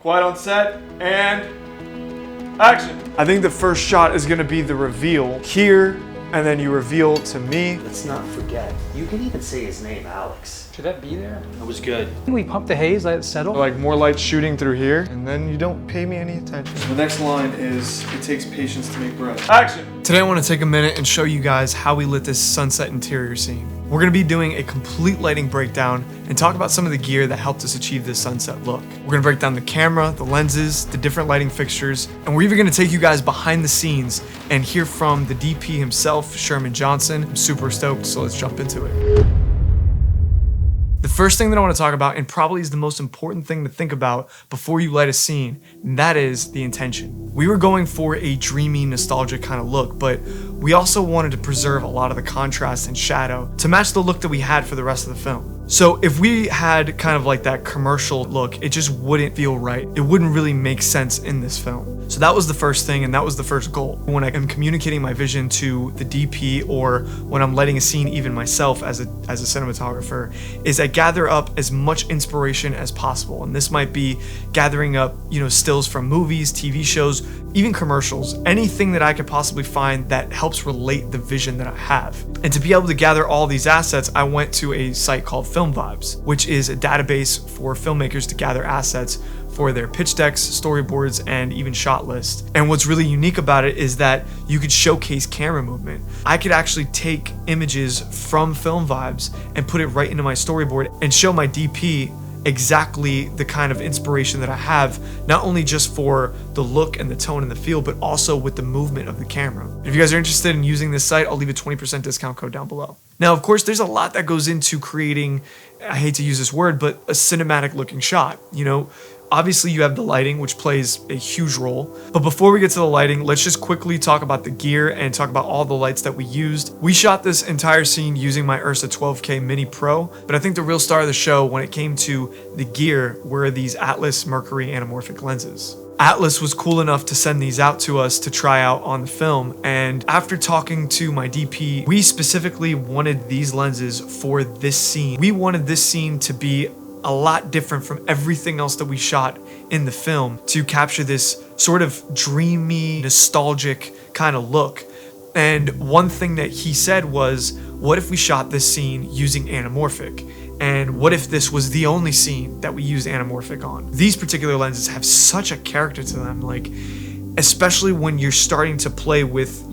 quiet on set, and action. I think the first shot is gonna be the reveal here, and then you reveal to me. Let's not forget, you can even say his name, Alex. Should that be there? That was good. We pump the haze, let it settle. Like more light shooting through here, and then you don't pay me any attention. The next line is, it takes patience to make bread. Action! Today I want to take a minute and show you guys how we lit this sunset interior scene. We're going to be doing a complete lighting breakdown and talk about some of the gear that helped us achieve this sunset look. We're going to break down the camera, the lenses, the different lighting fixtures, and we're even going to take you guys behind the scenes and hear from the DP himself, Sherman Johnson. I'm super stoked, so let's jump into it. The first thing that I want to talk about, and probably is the most important thing to think about before you light a scene, and that is the intention. We were going for a dreamy, nostalgic kind of look, but we also wanted to preserve a lot of the contrast and shadow to match the look that we had for the rest of the film. So if we had kind of like that commercial look, it just wouldn't feel right. It wouldn't really make sense in this film. So that was the first thing, and that was the first goal. When I am communicating my vision to the DP, or when I'm lighting a scene even myself as a cinematographer, is I gather up as much inspiration as possible. And this might be gathering up, stills from movies, TV shows, even commercials, anything that I could possibly find that helps relate the vision that I have. And to be able to gather all these assets, I went to a site called Film Vibes, which is a database for filmmakers to gather assets for their pitch decks, storyboards, and even shot list. And what's really unique about it is that you could showcase camera movement. I could actually take images from Film Vibes and put it right into my storyboard and show my DP exactly the kind of inspiration that I have, not only just for the look and the tone and the feel, but also with the movement of the camera. If you guys are interested in using this site, I'll leave a 20% discount code down below. Now, of course, there's a lot that goes into creating, I hate to use this word, but a cinematic looking shot. Obviously you have the lighting, which plays a huge role. But before we get to the lighting, let's just quickly talk about the gear and talk about all the lights that we used. We shot this entire scene using my Ursa 12K Mini Pro, but I think the real star of the show when it came to the gear were these Atlas Mercury anamorphic lenses. Atlas was cool enough to send these out to us to try out on the film, and after talking to my DP, we specifically wanted these lenses for this scene. We wanted this scene to be a lot different from everything else that we shot in the film to capture this sort of dreamy, nostalgic kind of look. And one thing that he said was, what if we shot this scene using anamorphic? And what if this was the only scene that we used anamorphic on? These particular lenses have such a character to them, especially when you're starting to play with,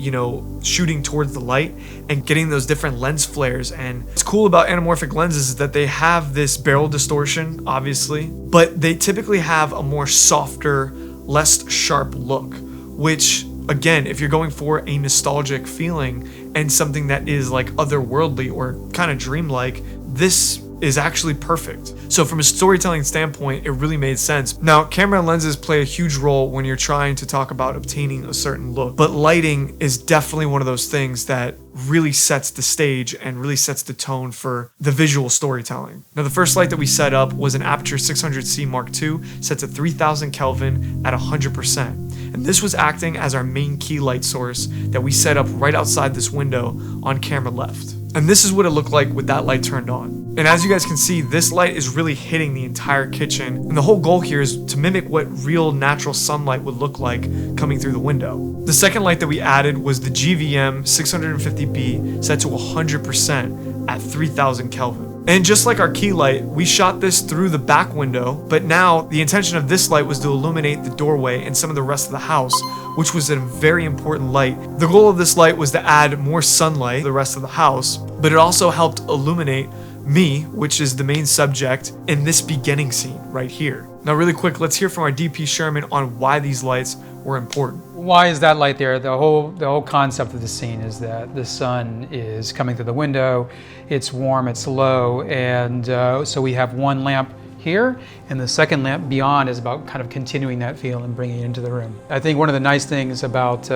shooting towards the light and getting those different lens flares. And what's cool about anamorphic lenses is that they have this barrel distortion, obviously, but they typically have a more softer, less sharp look, which, again, if you're going for a nostalgic feeling and something that is like otherworldly or kind of dreamlike, this is actually perfect. So from a storytelling standpoint, it really made sense. Now, camera and lenses play a huge role when you're trying to talk about obtaining a certain look, but lighting is definitely one of those things that really sets the stage and really sets the tone for the visual storytelling. Now, the first light that we set up was an Aputure 600C Mark II set to 3000 Kelvin at 100%. And this was acting as our main key light source that we set up right outside this window on camera left. And this is what it looked like with that light turned on. And as you guys can see, this light is really hitting the entire kitchen. And the whole goal here is to mimic what real natural sunlight would look like coming through the window. The second light that we added was the GVM 650B set to 100% at 3000 Kelvin. And just like our key light, we shot this through the back window, but now the intention of this light was to illuminate the doorway and some of the rest of the house, which was a very important light. The goal of this light was to add more sunlight to the rest of the house, but it also helped illuminate me, which is the main subject in this beginning scene right here. Now, really quick, let's hear from our DP Sherman on why these lights were important. Why is that light there? The whole concept of the scene is that the sun is coming through the window, it's warm, it's low, and so we have one lamp here, and the second lamp beyond is about kind of continuing that feel and bringing it into the room. I think one of the nice things about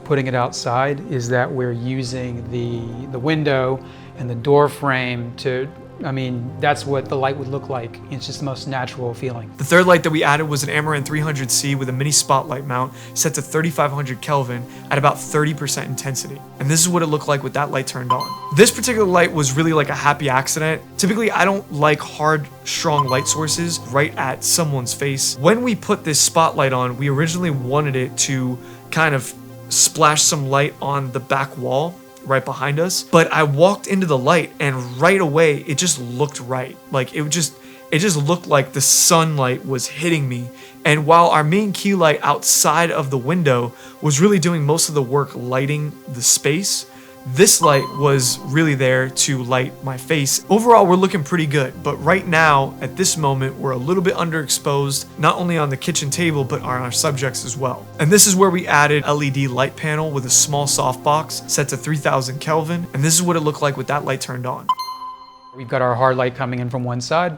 putting it outside is that we're using the window and the door frame to I mean, that's what the light would look like. It's just the most natural feeling. The third light that we added was an Amaran 300C with a mini spotlight mount set to 3500 Kelvin at about 30% intensity. And this is what it looked like with that light turned on. This particular light was really like a happy accident. Typically, I don't like hard, strong light sources right at someone's face. When we put this spotlight on, we originally wanted it to kind of splash some light on the back wall right behind us, but I walked into the light and right away it just looked right. Like it just looked like the sunlight was hitting me. And while our main key light outside of the window was really doing most of the work lighting the space, this light was really there to light my face. Overall, we're looking pretty good, but right now, at this moment, we're a little bit underexposed, not only on the kitchen table, but on our subjects as well. And this is where we added LED light panel with a small softbox set to 3000 Kelvin, and this is what it looked like with that light turned on. We've got our hard light coming in from one side,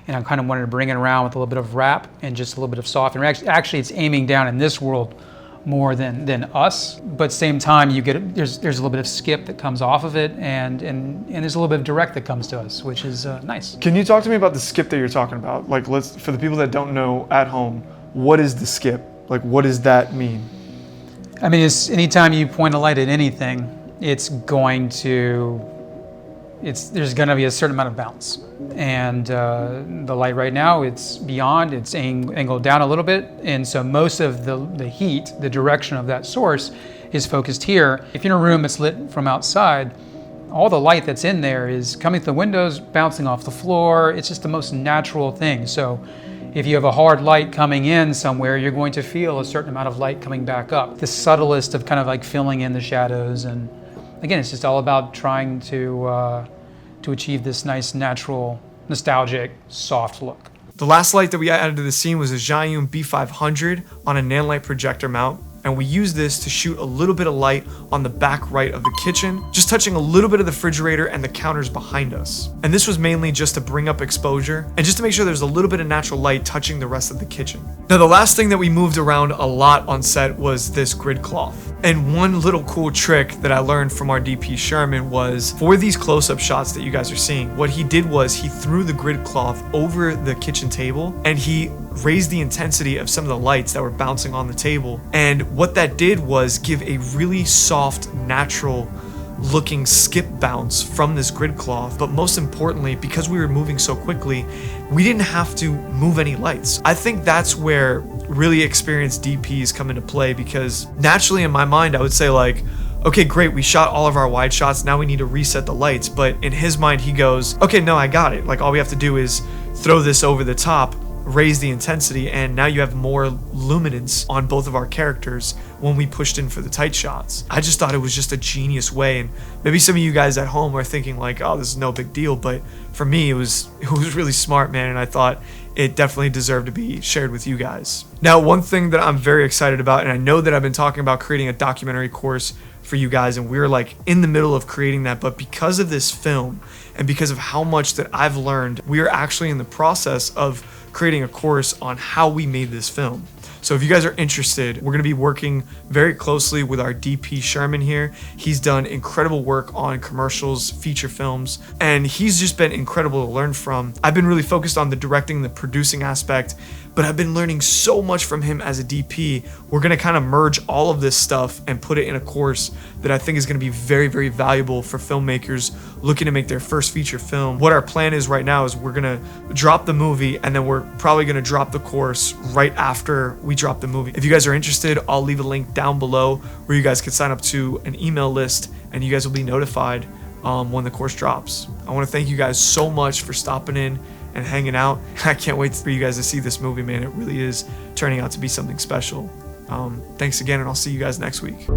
and I kind of wanted to bring it around with a little bit of wrap and just a little bit of soft. And actually, it's aiming down in this world more than us, but same time you get there's a little bit of skip that comes off of it, and there's a little bit of direct that comes to us, which is nice. Can you talk to me about the skip that you're talking about? Like, for the people that don't know at home, what is the skip? Like, what does that mean? I mean, it's anytime you point a light at anything, there's going to be a certain amount of bounce. And the light right now, it's beyond, it's angled down a little bit. And so most of the heat, the direction of that source is focused here. If you're in a room that's lit from outside, all the light that's in there is coming through the windows, bouncing off the floor. It's just the most natural thing. So if you have a hard light coming in somewhere, you're going to feel a certain amount of light coming back up. The subtlest of kind of like filling in the shadows. And again, it's just all about trying to achieve this nice, natural, nostalgic, soft look. The last light that we added to the scene was a Zhiyun B500 on a Nanlite projector mount, and we used this to shoot a little bit of light on the back right of the kitchen, just touching a little bit of the refrigerator and the counters behind us. And this was mainly just to bring up exposure and just to make sure there's a little bit of natural light touching the rest of the kitchen. Now, the last thing that we moved around a lot on set was this grid cloth. And one little cool trick that I learned from our DP Sherman was, for these close-up shots that you guys are seeing, what he did was he threw the grid cloth over the kitchen table and he raised the intensity of some of the lights that were bouncing on the table. And what that did was give a really soft, natural looking skip bounce from this grid cloth. But most importantly, because we were moving so quickly, we didn't have to move any lights. I think that's where really experienced DPs come into play, because naturally in my mind, I would say like, okay, great, we shot all of our wide shots, now we need to reset the lights. But in his mind, he goes, okay, no, I got it. Like, all we have to do is throw this over the top, raise the intensity, and now you have more luminance on both of our characters when we pushed in for the tight shots. I just thought it was just a genius way, and maybe some of you guys at home are thinking like, oh, this is no big deal, but for me, it was really smart, man, and I thought it definitely deserved to be shared with you guys. Now, one thing that I'm very excited about, and I know that I've been talking about creating a documentary course for you guys, and we're like in the middle of creating that, but because of this film and because of how much that I've learned, we are actually in the process of creating a course on how we made this film. So if you guys are interested, we're gonna be working very closely with our DP Sherman here. He's done incredible work on commercials, feature films, and he's just been incredible to learn from. I've been really focused on the directing, the producing aspect, but I've been learning so much from him as a DP. We're gonna kind of merge all of this stuff and put it in a course that I think is gonna be very, very valuable for filmmakers looking to make their first feature film. What our plan is right now is we're gonna drop the movie, and then we're probably gonna drop the course right after we drop the movie. If you guys are interested, I'll leave a link down below where you guys can sign up to an email list, and you guys will be notified when the course drops. I wanna thank you guys so much for stopping in and hanging out. I can't wait for you guys to see this movie, man. It really is turning out to be something special. Thanks again, and I'll see you guys next week.